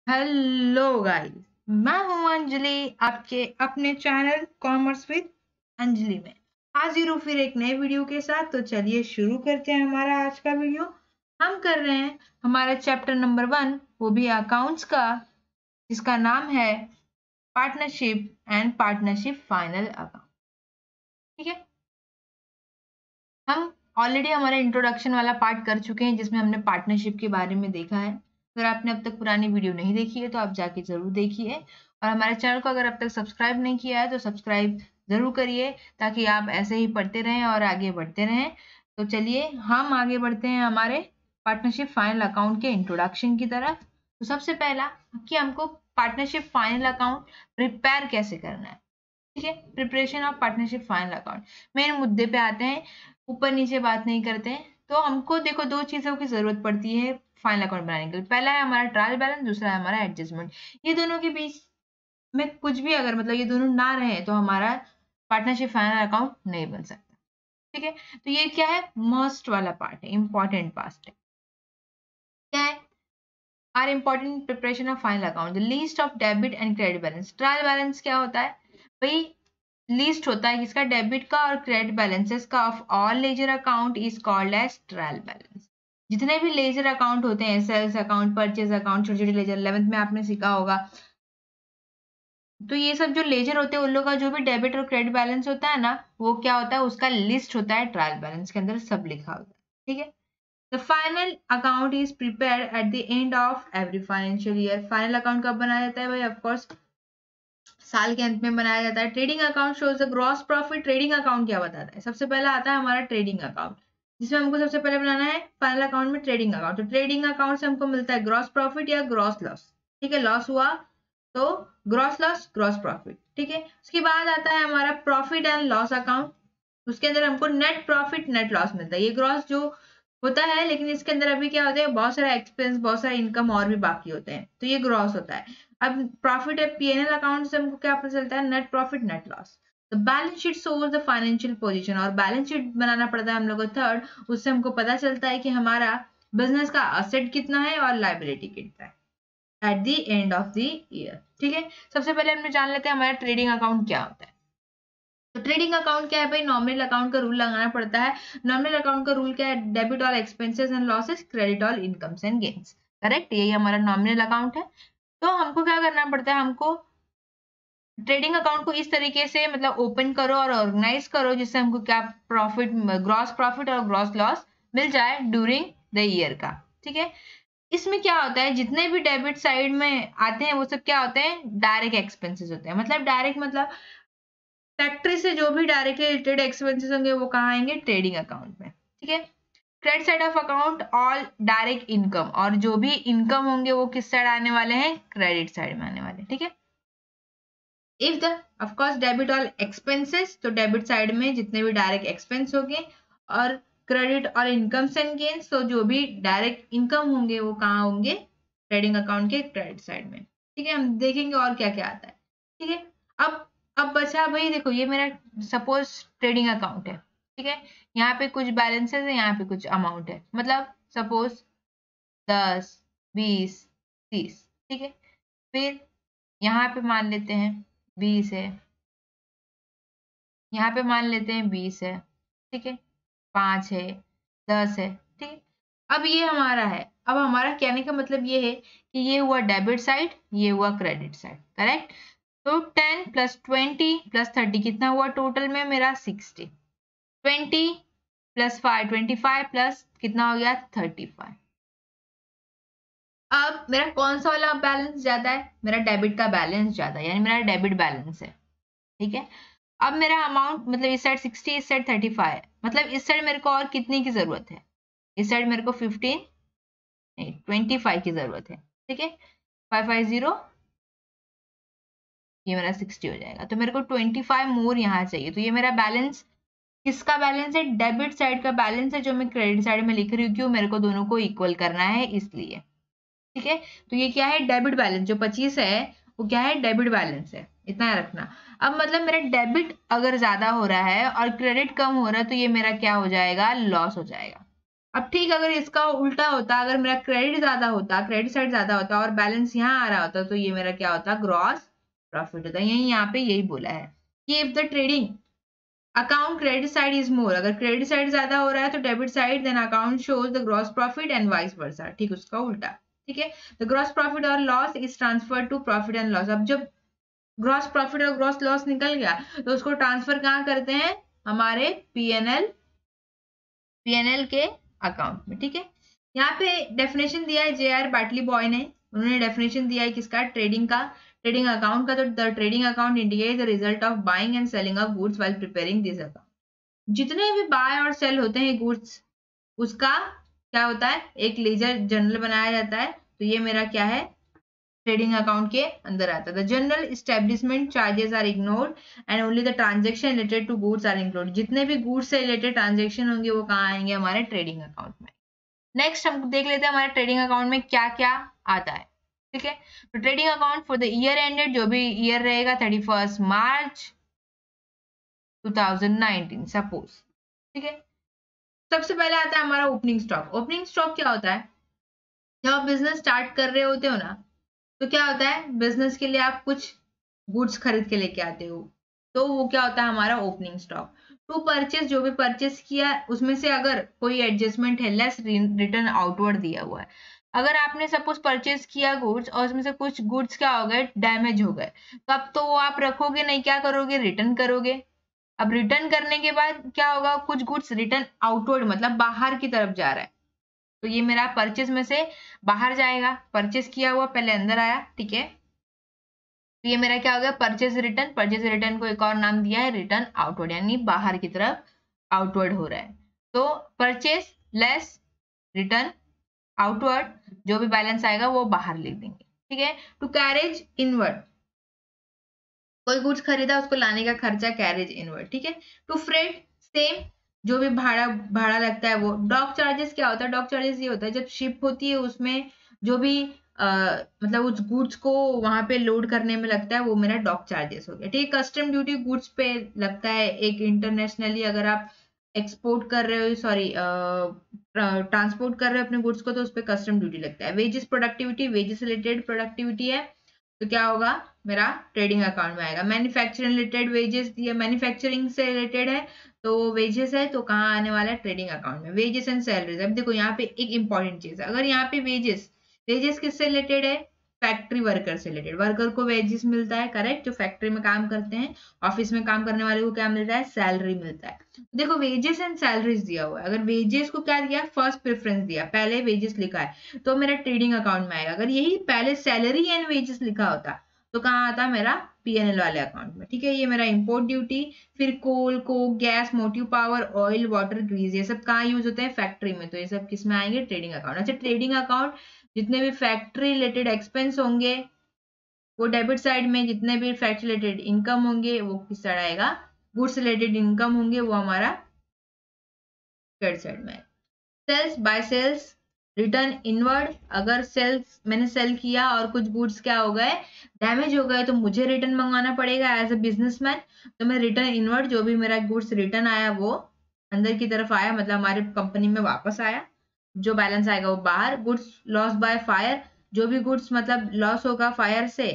Hello guys, मैं हूं अंजलि आपके अपने चैनल कॉमर्स विद अंजलि में हाजिर हूं फिर एक नए वीडियो के साथ। तो चलिए शुरू करते हैं हमारा आज का वीडियो। हम कर रहे हैं हमारा चैप्टर नंबर 1, वो भी अकाउंट्स का, जिसका नाम है partnership and partnership final account. ठीक है, हम ऑलरेडी हमारा इंट्रोडक्शन वाला पार्ट कर चुके हैं जिसमें हमने पार्टनरशिप के बारे में देखा है। अगर आपने अब तक पुरानी वीडियो नहीं देखी है तो आप जाके जरूर देखिए, और हमारे चैनल को अगर अब तक सब्सक्राइब नहीं किया है तो सब्सक्राइब जरूर करिए, ताकि आप ऐसे ही पढ़ते रहें और आगे बढ़ते रहें। तो चलिए हम आगे बढ़ते हैं हमारे पार्टनरशिप फाइनल अकाउंट के इंट्रोडक्शन की तरफ। तो सबसे पहला कि हमको पार्टनरशिप फाइनल अकाउंट प्रिपेयर कैसे करना है। ठीक है, preparation of partnership final account. Main मुद्दे पे आते हैं, ऊपर नीचे बात नहीं करते हैं। तो हमको देखो दो चीजों की जरूरत पड़ती है फाइनल अकाउंट बनाने के लिए। पहला है हमारा ट्रायल बैलेंस, दूसरा है हमारा एडजस्टमेंट। ये दोनों के बीच में कुछ भी अगर मतलब ये दोनों ना रहे तो हमारा पार्टनरशिप फाइनल अकाउंट नहीं बन सकता। ठीक है, तो ये क्या है, मस्ट वाला पार्ट है, इंपॉर्टेंट पार्ट है। क्या है are important preparation of final account, the list of debit and credit balance. Trial balance क्या होता है भाई, लिस्ट होता है किसका, डेबिट का और क्रेडिट बैलेंसेस का of all ledger account is called as trial balance. जितने भी लेजर अकाउंट होते हैं, सेल्स अकाउंट, परचेज अकाउंट, छोटे छोटे लेजर 11th में आपने सीखा होगा। तो ये सब जो लेजर होते हैं उन लोग का जो भी डेबिट और क्रेडिट बैलेंस होता है ना, वो क्या होता है, उसका लिस्ट होता है ट्रायल बैलेंस के अंदर, सब लिखा होता है। ठीक है, the final account is prepared at the end of every financial year. Final account कब बनाया जाता है भाई, ऑफकोर्स साल के अंत में बनाया जाता है। Trading account shows the gross profit. Trading account क्या बताता है, सबसे पहला आता है हमारा ट्रेडिंग अकाउंट, जिसमें हमको सबसे पहले बनाना है फाइनल अकाउंट में ट्रेडिंग अकाउंट। तो ट्रेडिंग अकाउंट से हमको मिलता है ग्रॉस प्रॉफिट या ग्रॉस लॉस। ठीक है, लॉस हुआ तो ग्रॉस लॉस, ग्रॉस प्रॉफिट। ठीक है, उसके बाद आता है हमारा प्रॉफिट एंड लॉस अकाउंट। उसके अंदर हमको नेट प्रॉफिट नेट लॉस मिलता है। ये ग्रॉस जो होता है, लेकिन इसके अंदर अभी क्या होता है, बहुत सारा एक्सपेंस, बहुत सारा इनकम और भी बाकी होते हैं, तो ये ग्रॉस होता है। अब प्रॉफिट है, पीएनएल अकाउंट से हमको क्या पता चलता है, नेट प्रॉफिट नेट लॉस। तो balance sheet shows the financial position, और बैलेंस शीट बनाना पड़ता है हम लोग को थर्ड। उससे हमको पता चलता है कि हमारा बिजनेस का असेट कितना है और लायबिलिटी कितना है at the end of the year. ठीक है, सबसे पहले हम जान लेते हैं हमारा ट्रेडिंग अकाउंट क्या होता है। तो ट्रेडिंग अकाउंट क्या है भाई, नॉमिनल अकाउंट का रूल लगाना पड़ता है। नॉमिनल अकाउंट का रूल क्या है, debit all expenses and losses, credit all incomes and gains. Correct, यही हमारा नॉमिनल अकाउंट है। तो हमको क्या करना पड़ता है, हमको ट्रेडिंग अकाउंट को इस तरीके से मतलब ओपन करो और ऑर्गेनाइज करो जिससे हमको क्या प्रॉफिट, ग्रॉस प्रॉफिट और ग्रॉस लॉस मिल जाए ड्यूरिंग द ईयर का। ठीक है, इसमें क्या होता है, जितने भी डेबिट साइड में आते हैं वो सब क्या होते हैं, डायरेक्ट एक्सपेंसेस होते हैं। मतलब डायरेक्ट मतलब फैक्ट्री से जो भी डायरेक्टली रिलेटेड एक्सपेंसेस होंगे वो कहाँ आएंगे, ट्रेडिंग अकाउंट में। ठीक है, credit side of account all direct income, और जो भी इनकम होंगे वो किस साइड आने वाले हैं, क्रेडिट साइड में आने वाले। ठीक है, if the of course debit all expenses, तो डेबिट साइड में जितने भी डायरेक्ट एक्सपेंस होंगे, और क्रेडिट और इनकम्स एंड गेन्स, तो जो भी डायरेक्ट इनकम होंगे वो कहाँ होंगे, ट्रेडिंग अकाउंट के क्रेडिट साइड में। ठीक है, हम देखेंगे और क्या क्या आता है। ठीक है, अब बचा भाई, देखो ये मेरा सपोज ट्रेडिंग अकाउंट है। ठीक है, यहाँ पे कुछ बैलेंसेस है, यहाँ पे कुछ अमाउंट है, मतलब सपोज 10, 20, 30। ठीक है, फिर यहाँ पे मान लेते हैं 20 है, यहाँ पे मान लेते हैं 20 है। ठीक है, 5 है, 10 है। ठीक है, अब ये हमारा है। अब हमारा कहने का मतलब ये है कि ये हुआ डेबिट साइड, ये हुआ क्रेडिट साइड। करेक्ट, तो 10 प्लस 20 प्लस 30 कितना हुआ टोटल में मेरा 60। 20 प्लस 5 25 प्लस कितना हो गया 35। अब मेरा कौन सा वाला बैलेंस ज्यादा है, मेरा डेबिट का बैलेंस ज्यादा है, यानी मेरा डेबिट बैलेंस है। ठीक है, अब मेरा अमाउंट मतलब इस साइड 60, इस साइड 35 है, मतलब इस साइड मेरे को और कितने की जरूरत है, इस साइड मेरे को 15 नहीं 25 की जरूरत है। ठीक है, 550, ये मेरा 60 हो जाएगा, तो मेरे को 25 मोर यहाँ चाहिए। तो ये मेरा बैलेंस किसका बैलेंस है, डेबिट साइड का बैलेंस है, जो मैं क्रेडिट साइड में लिख रही हूँ, क्यों, मेरे को दोनों को इक्वल करना है इसलिए। ठीक है, तो ये क्या है, डेबिट बैलेंस, जो 25 है वो क्या है, डेबिट बैलेंस है, इतना रखना। अब मतलब मेरा डेबिट अगर ज्यादा हो रहा है और क्रेडिट कम हो रहा है, तो ये मेरा क्या हो जाएगा, लॉस हो जाएगा। अब ठीक, अगर इसका उल्टा होता, अगर मेरा क्रेडिट ज्यादा होता, क्रेडिट साइड ज्यादा होता और बैलेंस यहाँ आ रहा होता, तो ये मेरा क्या होता, ग्रॉस प्रॉफिट होता। यही यहाँ पे यही बोला है कि if the trading account credit side is more, अगर क्रेडिट साइड ज्यादा हो रहा है तो debit side, then account shows the gross profit and vice versa, ठीक उसका उल्टा। ठीक है, द ग्रॉस प्रॉफिट और loss is transfer to profit and loss. अब जब ग्रॉस प्रॉफिट और ग्रॉस लॉस निकल गया तो उसको ट्रांसफर कहाँ करते हैं, हमारे पीएनएल के अकाउंट में। ठीक है, यहाँ पे डेफिनेशन दिया है जे.आर. बाटली बॉय ने, उन्होंने डेफिनेशन दिया है किसका, ट्रेडिंग का, ट्रेडिंग अकाउंट का। तो the trading account indicate the result of buying and selling of goods while preparing this account. जितने भी बाय और सेल होते हैं गुड्स, उसका क्या होता है, एक लेजर जर्नल बनाया जाता है। तो ये मेरा क्या है, ट्रेडिंग अकाउंट के अंदर आता है। The general establishment charges are ignored and only the transaction related to goods are included. जितने भी गुड्स से रिलेटेड ट्रांजेक्शन होंगे वो कहाँ आएंगे, हमारे ट्रेडिंग अकाउंट में। नेक्स्ट हम देख लेते हैं हमारे ट्रेडिंग अकाउंट में क्या क्या आता है। ठीक है, तो trading account for the year ended, जो भी ईयर रहेगा 31 मार्च 2019 सपोज। ठीक है, सबसे पहले आता है हमारा ओपनिंग स्टॉक। ओपनिंग स्टॉक क्या होता है, जब आप बिजनेस स्टार्ट कर रहे होते हो ना, तो क्या होता है, बिजनेस के लिए आप कुछ गुड्स खरीद के लेके आते हो, तो वो क्या होता है, हमारा ओपनिंग स्टॉक। टू परचेस, जो भी परचेस किया उसमें से अगर कोई एडजस्टमेंट है, लेस रिटर्न आउटवर्ड दिया हुआ है। अगर आपने सपोज परचेस किया गुड्स और उसमें से कुछ गुड्स क्या हो गए, डैमेज हो गए, तो अब तो वो आप रखोगे नहीं, क्या करोगे, रिटर्न करोगे। अब रिटर्न करने के बाद क्या होगा, कुछ गुड्स रिटर्न आउटवर्ड मतलब बाहर की तरफ जा रहा है, तो ये मेरा परचेज में से बाहर जाएगा, परचेज किया हुआ पहले अंदर आया। ठीक है, तो ये मेरा क्या हो गया, परचेज रिटर्न। परचेज रिटर्न को एक और नाम दिया है रिटर्न आउटवर्ड, यानी बाहर की तरफ आउटवर्ड हो रहा है। तो परचेज लेस रिटर्न आउटवर्ड, जो भी बैलेंस आएगा वो बाहर लिख देंगे। ठीक है, टू कैरेज इनवर्ड, कोई गुड्स खरीदा उसको लाने का खर्चा, कैरेज इनवर्ड। ठीक है, टू फ्रेट, सेम, जो भी भाड़ा लगता है वो। डॉक चार्जेस क्या होता है, डॉक चार्जेस ये होता है जब शिप होती है उसमें जो भी मतलब उस गुड्स को वहां पे लोड करने में लगता है, वो मेरा डॉक चार्जेस हो गया। ठीक है, कस्टम ड्यूटी गुड्स पे लगता है, एक इंटरनेशनली अगर आप एक्सपोर्ट कर रहे हो, सॉरी ट्रांसपोर्ट कर रहे हो अपने गुड्स को, तो उस पर कस्टम ड्यूटी लगता है। Wages productivity, wages related productivity है, तो क्या होगा, मेरा ट्रेडिंग अकाउंट में आएगा। मैन्युफैक्चरिंग रिलेटेड वेजेस दिया, मैन्युफैक्चरिंग से रिलेटेड है तो वेजेस है, तो कहाँ आने वाला है, ट्रेडिंग अकाउंट में। वेजेस एंड सैलरीज, अब देखो यहाँ पे एक इंपॉर्टेंट चीज है, अगर यहाँ पे वेजेस, वेजेस किससे रिलेटेड है, फैक्ट्री वर्कर से रिलेटेड। वर्कर को वेजेस मिलता है, करेक्ट, जो फैक्ट्री में काम करते हैं, ऑफिस में काम करने वाले को क्या मिलता है, सैलरी मिलता है। देखो वेजेस एंड सैलरीज दिया हुआ है, अगर वेजेस को क्या दिया, फर्स्ट प्रेफरेंस दिया, पहले वेजेस लिखा है, तो मेरा ट्रेडिंग अकाउंट में आएगा। अगर यही पहले सैलरी एंड वेजेस लिखा होता तो कहाँ आता, मेरा पीएनएल वाले अकाउंट में। ठीक है, ये मेरा इंपोर्ट ड्यूटी, फिर coal, coke, gas, motive power, oil, water, grease, ये सब कहाँ यूज होते हैं, फैक्ट्री में, तो ये सब किस में आएंगे, ट्रेडिंग अकाउंट। अच्छा, ट्रेडिंग अकाउंट जितने भी फैक्ट्री रिलेटेड एक्सपेंस होंगे वो डेबिट साइड में, जितने भी फैक्ट्री रिलेटेड इनकम होंगे वो किस साइड आएगा, गुड्स रिलेटेड इनकम होंगे वो हमारा क्रेडिट साइड में। Sales, by sales, return inward, अगर सेल्स मैंने सेल किया और कुछ गुड्स क्या हो गए, डैमेज हो गए, तो मुझे रिटर्न मंगवाना पड़ेगा एज अ बिजनेसमैन, तो मैं रिटर्न इनवर्ड, जो भी मेरा गुड्स रिटर्न आया वो अंदर की तरफ आया, मतलब हमारे कंपनी में वापस आया, जो बैलेंस आएगा वो बाहर। गुड्स लॉस बाय फायर, जो भी गुड्स मतलब लॉस होगा फायर से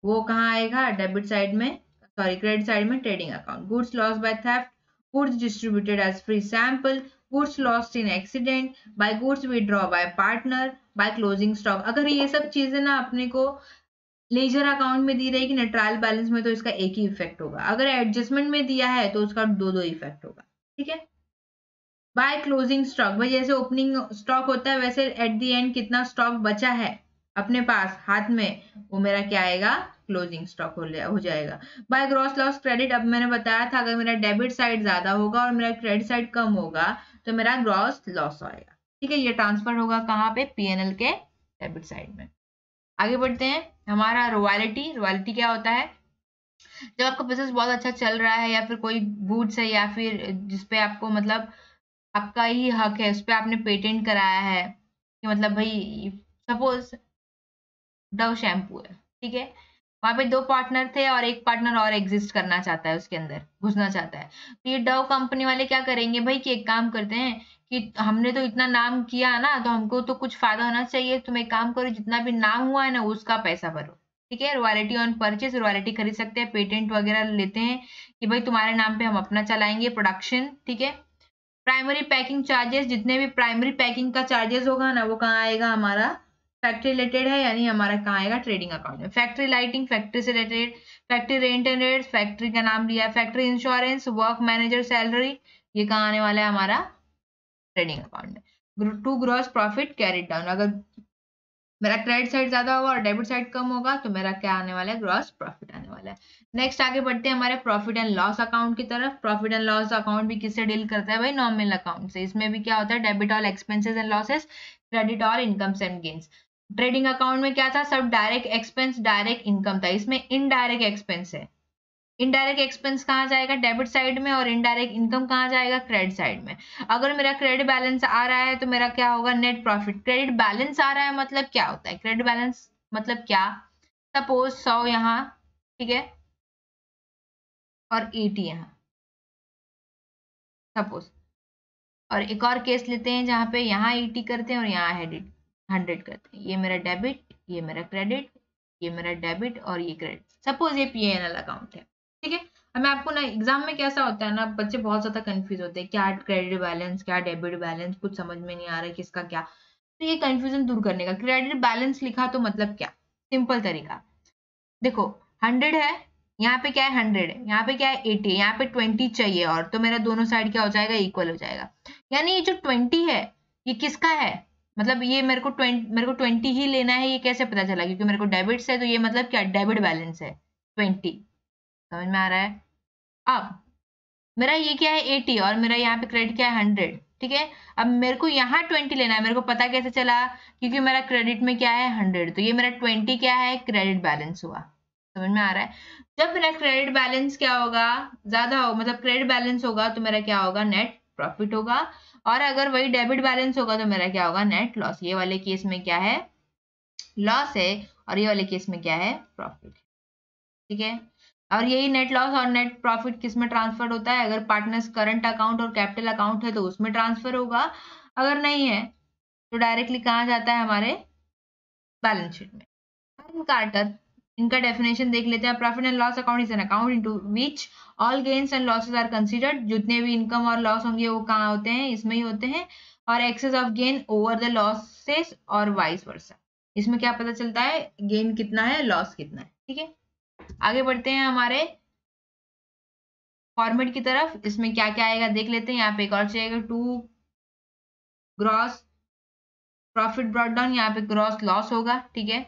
वो कहाँ आएगा, डेबिट साइड में, सॉरी क्रेडिट साइड में, trading account. Goods loss by theft, goods distributed as free sample, goods lost in accident, by goods withdraw by partner, by closing stock. अगर ये सब चीजें ना अपने को लेजर अकाउंट में दी रहेगी ना, ट्रायल बैलेंस में, तो इसका एक ही इफेक्ट होगा, अगर एडजस्टमेंट में दिया है तो उसका दो इफेक्ट होगा। ठीक है, बाय क्लोजिंग स्टॉक, भाई जैसे ओपनिंग स्टॉक होता है वैसे एट द एंड कितना स्टॉक बचा है अपने पास हाथ में, वो मेरा क्या आएगा, क्लोजिंग स्टॉक हो जाएगा। बाय ग्रॉस लॉस क्रेडिट, अब मैंने बताया था अगर मेरा डेबिट साइड ज्यादा होगा और मेरा क्रेडिट साइड कम होगा तो मेरा ग्रॉस लॉस आएगा। ठीक है, ये ट्रांसफर होगा कहाँ पे, पीएनएल के डेबिट साइड में। आगे बढ़ते हैं, हमारा रॉयल्टी। रॉयल्टी क्या होता है, जब आपका बिजनेस बहुत अच्छा चल रहा है या फिर कोई गुड्स है या फिर जिसपे आपको मतलब आपका ही हक है, उस पर आपने पेटेंट कराया है कि मतलब भाई सपोज डव शैम्पू है, ठीक है, वहां पे 2 पार्टनर थे और एक पार्टनर और एग्जिस्ट करना चाहता है, उसके अंदर घुसना चाहता है, तो ये डव कंपनी वाले क्या करेंगे भाई कि एक काम करते हैं कि हमने तो इतना नाम किया ना, तो हमको तो कुछ फायदा होना चाहिए। तुम एक काम करो, जितना भी नाम हुआ है ना उसका पैसा भरो, ठीक है। रॉयल्टी ऑन परचेज, रॉयल्टी खरीद सकते हैं, पेटेंट वगैरह लेते हैं कि भाई तुम्हारे नाम पे हम अपना चलाएंगे प्रोडक्शन, ठीक है। प्राइमरी पैकिंग चार्जेस, जितने भी प्राइमरी पैकिंग का चार्जेस होगा ना वो कहाँ आएगा, हमारा फैक्ट्री रिलेटेड है, यानी हमारा कहाँ आएगा, ट्रेडिंग अकाउंट में। फैक्ट्री लाइटिंग फैक्ट्री से related, factory rent and rates factory का नाम लिया, factory insurance, work manager salary, ये कहाँ आने वाला है, हमारा ट्रेडिंग अकाउंट में। To gross profit carried down, अगर मेरा क्रेडिट साइड ज्यादा होगा और डेबिट साइड कम होगा तो मेरा क्या आने वाला है, ग्रॉस प्रॉफिट आने वाला है। नेक्स्ट आगे बढ़ते हैं हमारे प्रॉफिट एंड लॉस अकाउंट की तरफ। प्रॉफिट एंड लॉस अकाउंट भी किससे डील करता है भाई, नॉमिनल अकाउंट से। इसमें भी क्या होता है, debit all expenses and losses, credit all incomes and gains. Trading account में क्या था, सब डायरेक्ट एक्सपेंस डायरेक्ट इनकम था, इसमें इनडायरेक्ट एक्सपेंस है। इनडायरेक्ट एक्सपेंस कहाँ जाएगा, डेबिट साइड में, और इनडायरेक्ट इनकम कहाँ जाएगा, क्रेडिट साइड में। अगर मेरा क्रेडिट बैलेंस आ रहा है तो मेरा क्या होगा, नेट प्रॉफिट। क्रेडिट बैलेंस आ रहा है मतलब क्या होता है, क्रेडिट बैलेंस मतलब क्या, सपोज 100 यहाँ, ठीक है, और 80 यहाँ, सपोज। और एक और केस लेते हैं जहाँ पे यहाँ 80 करते हैं और यहाँ 100 करते हैं। ये मेरा डेबिट, ये मेरा क्रेडिट, ये मेरा डेबिट और ये क्रेडिट। सपोज ये P&L अकाउंट है, ठीक है। अब मैं आपको ना, एग्जाम में कैसा होता है ना, बच्चे बहुत ज्यादा कंफ्यूज होते हैं, क्या क्रेडिट बैलेंस, क्या डेबिट बैलेंस, कुछ समझ में नहीं आ रहा है किसका क्या। तो ये कंफ्यूजन दूर करने का, क्रेडिट बैलेंस लिखा तो मतलब क्या, सिंपल तरीका देखो, 100 है, यहाँ पे क्या है 100 है, यहाँ पे क्या है 80 है, यहाँ पे 20 चाहिए, और तो मेरा दोनों साइड क्या हो जाएगा, इक्वल हो जाएगा। यानी ये जो 20 है ये किसका है, मतलब ये मेरे को 20 ही लेना है, ये कैसे पता चला, क्योंकि मेरे को डेबिट से, तो ये मतलब क्या, डेबिट बैलेंस है 20। समझ में आ रहा है। अब मेरा ये क्या है 80 और मेरा यहाँ पे क्रेडिट क्या है 100, ठीक है। अब मेरे को यहाँ 20 लेना है, मेरे को पता कैसे चला, क्योंकि मेरा क्रेडिट में क्या है 100, तो ये मेरा 20 क्या है, क्रेडिट बैलेंस हुआ। समझ में आ रहा है। जब मेरा क्रेडिट बैलेंस क्या होगा, ज्यादा हो, मतलब क्रेडिट बैलेंस होगा तो मेरा क्या होगा, नेट प्रॉफिट होगा। और अगर वही डेबिट बैलेंस होगा तो मेरा क्या होगा, नेट लॉस। ये वाले केस में क्या है, लॉस है, और ये वाले केस में क्या है, प्रॉफिट, ठीक है। और यही नेट लॉस और नेट प्रॉफिट किस में ट्रांसफर होता है, अगर पार्टनर्स करंट अकाउंट और कैपिटल अकाउंट है तो उसमें ट्रांसफर होगा, अगर नहीं है तो डायरेक्टली कहाँ जाता है, हमारे बैलेंस शीट में। कार्टर, इनका डेफिनेशन देख लेते हैं। Profit and loss account is an account into which all gains and losses are considered. जितने भी इनकम और लॉस होंगे वो कहाँ होते हैं, इसमें ही होते हैं। और excess of gain over the losses और वाइस वर्सा, इसमें क्या पता चलता है, गेन कितना है, लॉस कितना है, ठीक है। आगे बढ़ते हैं हमारे फॉर्मेट की तरफ। इसमें क्या क्या आएगा देख लेते हैं। यहाँ पे एक और चाहिए, to gross profit brought down, यहाँ पे ग्रॉस लॉस होगा, ठीक है।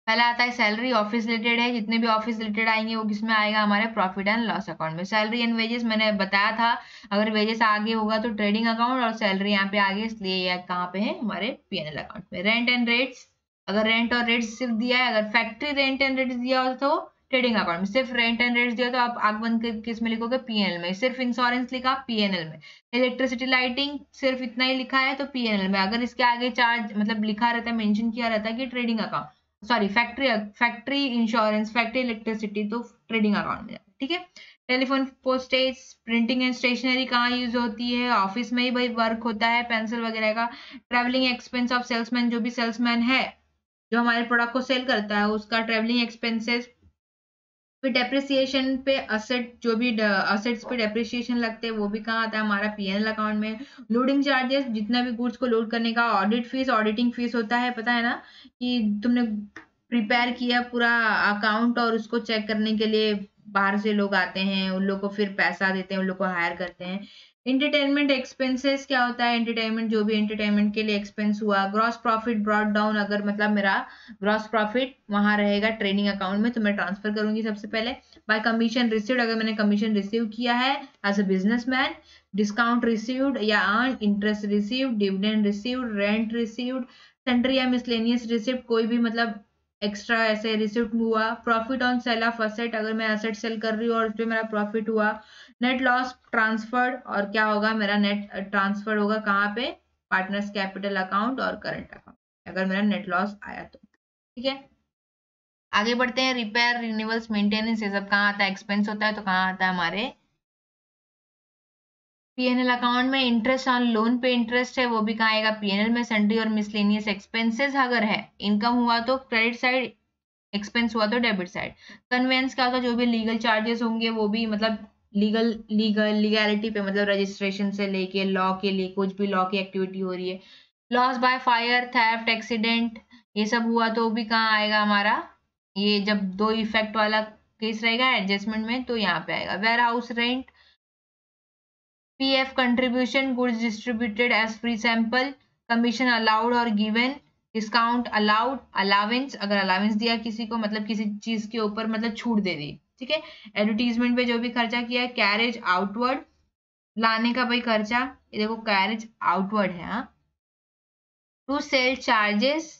पहला आता है सैलरी, ऑफिस रिलेटेड है, जितने भी ऑफिस रिलेटेड आएंगे वो किसमें आएगा, हमारे प्रॉफिट एंड लॉस अकाउंट में। सैलरी एंड वेजेस मैंने बताया था, अगर वेजेस आगे होगा तो ट्रेडिंग अकाउंट, और सैलरी यहाँ पे आगे, इसलिए ये कहाँ पे है, हमारे P&L अकाउंट में। रेंट एंड रेट्स, अगर रेंट और रेट्स सिर्फ दिया है, अगर फैक्ट्री रेंट एंड रेट्स दिया हो तो ट्रेडिंग अकाउंट में, सिर्फ रेंट एंड रेट्स दिया तो आप आग बंद किस में लिखोगे, P&L में। सिर्फ इंश्योरेंस लिखा, P&L में। इलेक्ट्रिसिटी लाइटिंग सिर्फ इतना ही लिखा है तो P&L में। अगर इसके आगे चार्ज मतलब लिखा रहता है, मेंशन किया रहता है कि trading account, sorry factory insurance, factory electricity, तो ट्रेडिंग अकाउंट में, ठीक है। Telephone postage, printing and stationery कहाँ यूज होती है, ऑफिस में ही भाई वर्क होता है, पेंसिल वगैरह का। ट्रेवलिंग एक्सपेंस ऑफ सेल्समैन, जो भी सेल्समैन है जो हमारे प्रोडक्ट को सेल करता है उसका ट्रेवलिंग एक्सपेंसेस। फिर डेप्रिसिएशन पे असेट, जो भी असेट्स पे डेप्रिसिएशन लगते हैं वो भी कहाँ आता है, हमारा P&L अकाउंट में। लोडिंग चार्जेस, जितना भी गुड्स को लोड करने का। ऑडिट फीस, ऑडिटिंग फीस होता है, पता है ना, कि तुमने प्रिपेयर किया पूरा अकाउंट और उसको चेक करने के लिए बाहर से लोग आते हैं, उन लोग को फिर पैसा देते हैं, उन लोग को हायर करते हैं। एंटरटेनमेंट एक्सपेंसेस क्या होता है, एंटरटेनमेंट, जो भी एंटरटेनमेंट के लिए एक्सपेंस हुआ। ग्रॉस प्रॉफिट ब्रॉट डाउन, अगर मतलब मेरा ग्रॉस प्रॉफिट वहां रहेगा ट्रेडिंग अकाउंट में तो मैं ट्रांसफर करूंगी सबसे पहले। बाय कमीशन रिसीव्ड, अगर मैंने कमीशन रिसीव किया है as a businessman. Discount received या earn, interest received, dividend received, rent received, sundry या मिसलेनियस रिसिप्ट, कोई भी मतलब एक्स्ट्रा ऐसे रिसिप्ट हुआ। Profit on sale of asset, अगर मैं असेट सेल कर रही हूँ और उसमें मेरा प्रॉफिट हुआ। नेट लॉस ट्रांसफर्ड, और क्या होगा मेरा नेट ट्रांसफर होगा कहाँ पे, पार्टनर्स कैपिटल अकाउंट और करंट अकाउंट, अगर मेरा नेट लॉस आया तो, ठीक है। आगे बढ़ते हैं। रिपेयर, रिन्यूअल्स, मेंटेनेंस, ये सब कहाँ आता है, एक्सपेंस होता है, तो कहाँ आता है, हमारे पीएनएल अकाउंट में इंटरेस्ट ऑन लोन पे इंटरेस्ट है, वो भी कहाँ आएगा, पीएनएल में। सन्ड्री और मिसलेनियस एक्सपेंसेस अगर है, इनकम हुआ तो क्रेडिट साइड, एक्सपेंस हुआ तो डेबिट साइड। कन्वेंस का जो भी लीगल चार्जेस होंगे वो भी मतलब लीगैलिटी पे, मतलब रजिस्ट्रेशन से लेके लॉ के लिए कुछ भी लॉ की एक्टिविटी हो रही है। Loss by fire, theft, accident, ये सब हुआ तो भी कहाँ आएगा हमारा, ये जब दो इफेक्ट वाला केस रहेगा एडजस्टमेंट में तो यहाँ पे आएगा। Warehouse rent, PF contribution, goods distributed as free sample, commission allowed और गिवन, डिस्काउंट अलाउड, अलावेंस, अगर अलावेंस दिया किसी को मतलब किसी चीज के ऊपर मतलब छूट दे दी, ठीक है। एडवर्टीजमेंट पे जो भी खर्चा किया है, कैरेज आउटवर्ड, लाने का भाई खर्चा, ये देखो कैरेज आउटवर्ड है। हाँ, टू सेल चार्जेस,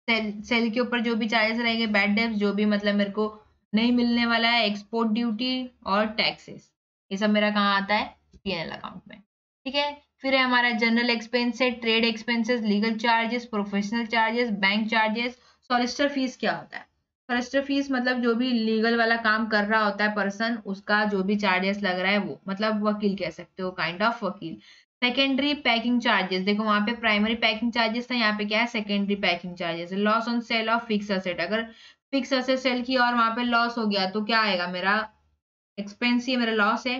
सेल के ऊपर जो भी चार्जेस रहेंगे, बैड डेब्ट जो भी मतलब मेरे को नहीं मिलने वाला है, एक्सपोर्ट ड्यूटी और टैक्सेस, ये सब मेरा कहाँ आता है, पीएनएल अकाउंट में, ठीक है। फिर है हमारा जनरल एक्सपेंस है, trade expenses, legal charges, professional charges, bank charges. Solicitor fees क्या होता है, सॉलिसिटर फीस मतलब जो भी लीगल वाला काम कर रहा होता है पर्सन, उसका जो भी चार्जेस लग रहा है वो, मतलब वकील कह सकते हो, काइंड ऑफ वकील। सेकेंडरी पैकिंग चार्जेस, देखो वहां पे प्राइमरी पैकिंग चार्जेस था, यहाँ पे क्या है, secondary packing charges. Loss on sale of fix asset, अगर फिक्स असेट सेल किया और वहां पे लॉस हो गया तो क्या आएगा, मेरा एक्सपेंस ही, मेरा लॉस है।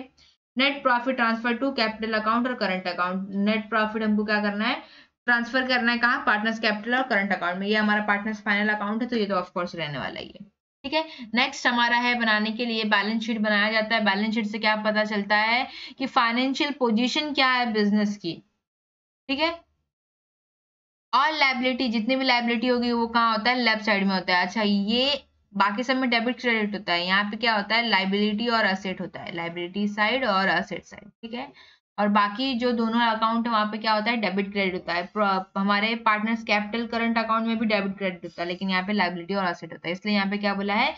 Net profit transfer to capital account और करंट अकाउंट, नेट प्रॉफिट हमको क्या करना है, ट्रांसफर करना है कहाँ, पार्टनर्स कैपिटल और करंट अकाउंट में। ये हमारा पार्टनर्स फाइनल अकाउंट है तो ये तो ऑफकोर्स रहने वाला ही है, ठीक है। नेक्स्ट हमारा है, बनाने के लिए बैलेंस शीट बनाया जाता है। बैलेंस शीट से क्या पता चलता है कि फाइनेंशियल पोजीशन क्या है बिजनेस की, ठीक है। और लाइबिलिटी, जितनी भी लाइबिलिटी होगी वो कहाँ होता है, लेफ्ट साइड में होता है। अच्छा, ये बाकी सब में डेबिट क्रेडिट होता है, यहाँ पे क्या होता है, लाइबिलिटी और असेट होता है, लाइबिलिटी साइड और असेट साइड, ठीक है। और बाकी जो दोनों अकाउंट है वहां पे क्या होता है, डेबिट क्रेडिट होता है। हमारे पार्टनर्स कैपिटल करंट अकाउंट में भी डेबिट क्रेडिट होता है, लेकिन यहाँ पे लाइबिलिटी और असेट होता है। इसलिए यहाँ पे क्या बोला है,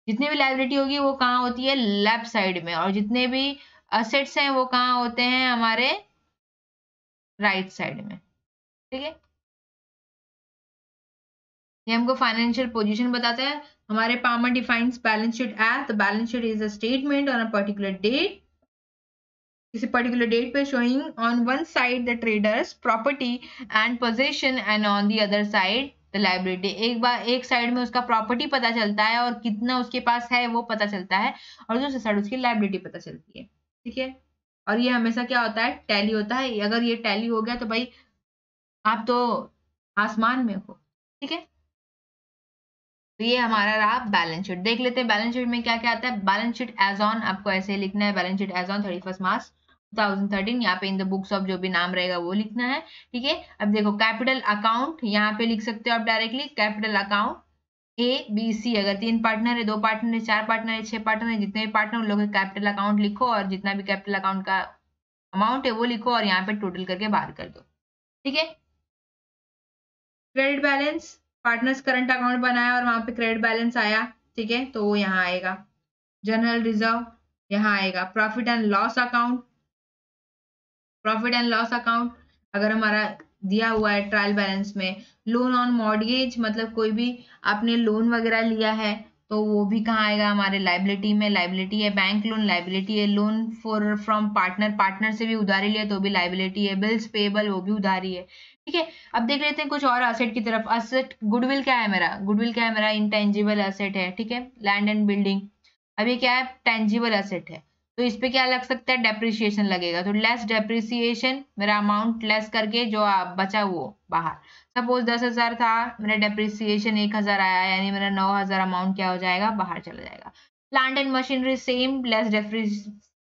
जितनी भी लाइबिलिटी होगी वो कहाँ होती है, लेफ्ट साइड में, और जितने भी असेट्स हैं वो कहाँ होते हैं, हमारे राइट साइड में, ठीक है। ये हमको फाइनेंशियल पोजीशन बताता है। हमारे Palmer defines balance sheet as, the balance sheet is a statement on a particular date, किसी पर्टिकुलर डेट पे showing on one side the traders property and position and on the other side the liability. एक बार एक side में उसका property पता चलता है और कितना उसके पास है वो पता चलता है, और दूसरी साइड उसकी लायबिलिटी पता चलती है, ठीक है। और ये हमेशा क्या होता है, टैली होता है। अगर ये टैली हो गया तो भाई आप तो आसमान में हो, ठीक है। तो ये हमारा रहा बैलेंस शीट। देख लेते हैं बैलेंस शीट में क्या क्या आता है। बैलेंस शीट एज ऑन, आपको ऐसे लिखना है, बैलेंस शीट एज ऑन 31 मार्च 2013, यहाँ पे इन द बुक्स ऑफ जो भी नाम रहेगा वो लिखना है, ठीक है। अब देखो कैपिटल अकाउंट यहाँ पे लिख सकते हो आप directly, capital account A B C, अगर 3 पार्टनर है, 2 पार्टनर है, 4 पार्टनर है, 6 पार्टनर है, जितने भी पार्टनर उन लोगों का कैपिटल अकाउंट लिखो और जितना भी कैपिटल अकाउंट का अमाउंट है वो लिखो और यहाँ पे टोटल करके बाहर कर दो, ठीक है। Credit balance, partners current account बनाया और वहां पे क्रेडिट बैलेंस आया, ठीक है, तो वो यहाँ आएगा। जनरल रिजर्व यहाँ आएगा। Profit and loss account, profit and loss account अगर हमारा दिया हुआ है ट्रायल बैलेंस में। लोन ऑन मॉर्गेज, मतलब कोई भी आपने लोन वगैरह लिया है तो वो भी कहाँ आएगा, हमारे लाइबिलिटी में। लाइबिलिटी है बैंक लोन, लाइबिलिटी है loan for from partner, partner से भी उधारी लिया तो भी लाइबिलिटी है। बिल्स पेबल, वो भी उधारी है, ठीक है। अब देख लेते हैं कुछ और असेट की तरफ। असेट, गुडविल क्या है मेरा, गुडविल क्या है मेरा, इंटेंजिबल असेट है, ठीक है। लैंड एंड बिल्डिंग, अब ये क्या है, टेंजिबल असेट है, तो इस पे क्या लग सकता है, डेप्रिसिएशन लगेगा, तो लेस डेप्रिसिएशन, मेरा अमाउंट लेस करके जो बचा वो बाहर। सपोज 10,000 था, मेरा डेप्रिसिएशन 1,000 आया, यानी मेरा 9,000 अमाउंट क्या हो जाएगा, बाहर चला जाएगा। Plant and machinery same, less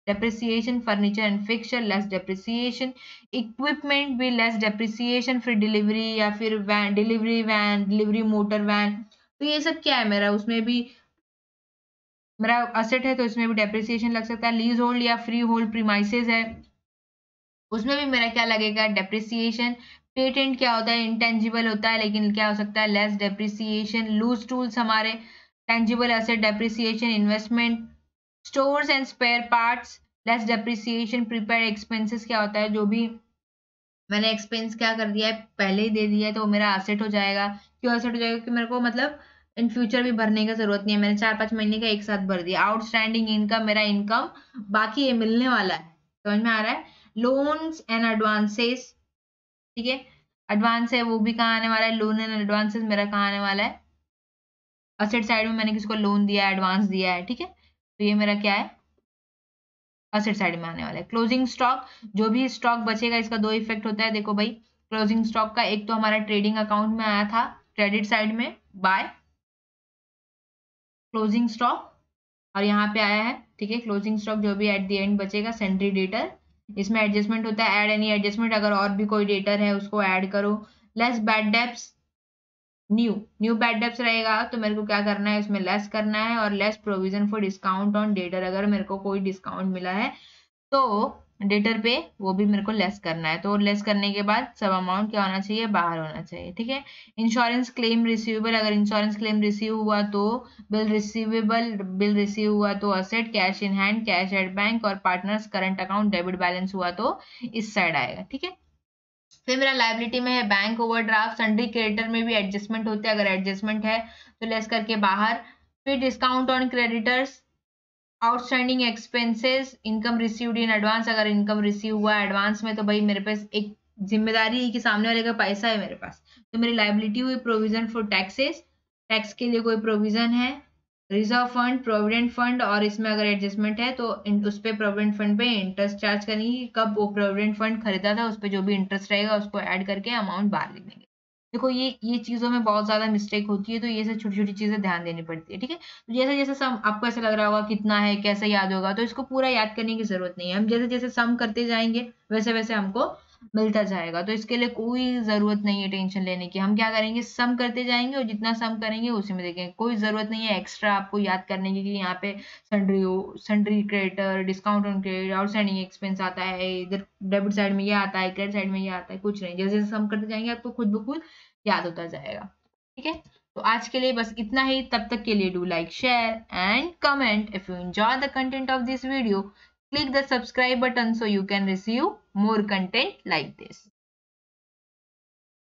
depreciation. Furniture and fixture less depreciation. Equipment भी लेस डेप्रिसिएशन। फिर डिलीवरी या फिर van, delivery van, delivery motor van, तो ये सब क्या है मेरा, उसमें भी मेरा असेट है तो इसमें भी डेप्रिसिएशन लग सकता है। लीज होल्ड या फ्री होल्ड प्रीमाइसेस है, उसमें भी मेरा क्या लगेगा, डेप्रिसिएशन। पेटेंट क्या होता है, इंटेंजिबल होता है लेकिन क्या हो सकता है, लेस डेप्रिसिएशन। लूज टूल्स हमारे tangible asset, depreciation. Investment, stores and spare parts, less depreciation. Prepaid expenses क्या होता है, जो भी मैंने एक्सपेंस क्या कर दिया है, पहले ही दे दिया है, तो मेरा असेट हो जाएगा। क्यों असेट हो जाएगा, कि मेरे को मतलब इन फ्यूचर भी भरने का जरूरत नहीं है, मैंने 4-5 महीने का एक साथ भर दिया। आउटस्टैंडिंग इनकम, मेरा इनकम बाकी ये मिलने वाला है, समझ में आ रहा है? लोन्स एंड एडवांसेस, ठीक है, एडवांस है वो भी कहाँ आने वाला है, लोन एंड एडवांसेस मेरा कहाँ आने वाला है, असेट साइड में मैंने किसको लोन दिया है, एडवांस दिया है, ठीक है, तो ये मेरा क्या है, असेट साइड में आने वाला है। क्लोजिंग स्टॉक, जो भी स्टॉक बचेगा इसका दो इफेक्ट होता है, देखो भाई क्लोजिंग स्टॉक का एक तो हमारा ट्रेडिंग अकाउंट में आया था क्रेडिट साइड में बाय क्लोजिंग स्टॉक, और यहाँ पे आया है, ठीक है, क्लोजिंग स्टॉक जो भी एट द एंड बचेगा सेंट्री डेटर, इसमें एडजस्टमेंट होता है, ऐड एनी एडजस्टमेंट, अगर और भी कोई डेटर है उसको ऐड करो, less bad debts, new bad debts रहेगा तो मेरे को क्या करना है, इसमें लेस करना है, और less provision for discount on debtor, अगर मेरे को कोई डिस्काउंट मिला है तो डेटर पे वो भी मेरे को लेस करना है, तो लेस करने के बाद सब अमाउंट क्या होना चाहिए, बाहर होना चाहिए, ठीक है। इंश्योरेंस क्लेम रिसीवेबल, अगर इंश्योरेंस क्लेम रिसीव हुआ तो बिल रिसीव हुआ तो asset, cash in hand, cash at bank, और partners current account debit balance हुआ तो इस साइड आएगा, ठीक है। फिर मेरा लाइबिलिटी में है बैंक ओवरड्राफ्ट, सन्ड्री क्रेडिटर में भी एडजस्टमेंट होते हैं, अगर एडजस्टमेंट है तो लेस करके बाहर। फिर discount on creditors, outstanding expenses, income received in advance, अगर इनकम रिसीव हुआ एडवांस में तो भाई मेरे पास एक जिम्मेदारी है कि सामने वाले का पैसा है मेरे पास, तो मेरी लाइबिलिटी हुई प्रोविजन फॉर टैक्सेस, टैक्स के लिए कोई प्रोविजन है, रिजर्व फंड, प्रोविडेंट फंड, और इसमें अगर एडजस्टमेंट है तो उस पे प्रोविडेंट फंड पे इंटरेस्ट चार्ज करेंगे, कब वो प्रोविडेंट फंड खरीदा था उस पर जो भी इंटरेस्ट रहेगा उसको ऐड करके अमाउंट बाहर लिख देंगे। देखो ये चीजों में बहुत ज्यादा मिस्टेक होती है, तो ये सब छोटी छोटी चीजें ध्यान देनी पड़ती है, ठीक है। तो जैसे जैसे सम आपको ऐसा लग रहा होगा कितना है कैसे याद होगा, तो इसको पूरा याद करने की जरूरत नहीं है, हम जैसे जैसे सम करते जाएंगे वैसे वैसे हमको मिलता जाएगा, तो इसके लिए कोई जरूरत नहीं है टेंशन लेने की, हम क्या करेंगे सम करते जाएंगे और जितना सम करेंगे उसी में देखेंगे, कोई जरूरत नहीं है एक्स्ट्रा आपको याद करने की कि यहाँ पे sundry creditor, discount on credit, outstanding expense आता है, इधर डेबिट साइड में ये आता है, क्रेडिट साइड में ये आता है, कुछ नहीं, जैसे जैसे सम करते जाएंगे आपको खुद ब खुद याद होता जाएगा, ठीक है। तो आज के लिए बस इतना ही, तब तक के लिए do like, share and comment. If you enjoy the content of this video, click the subscribe button so you can receive more content like this.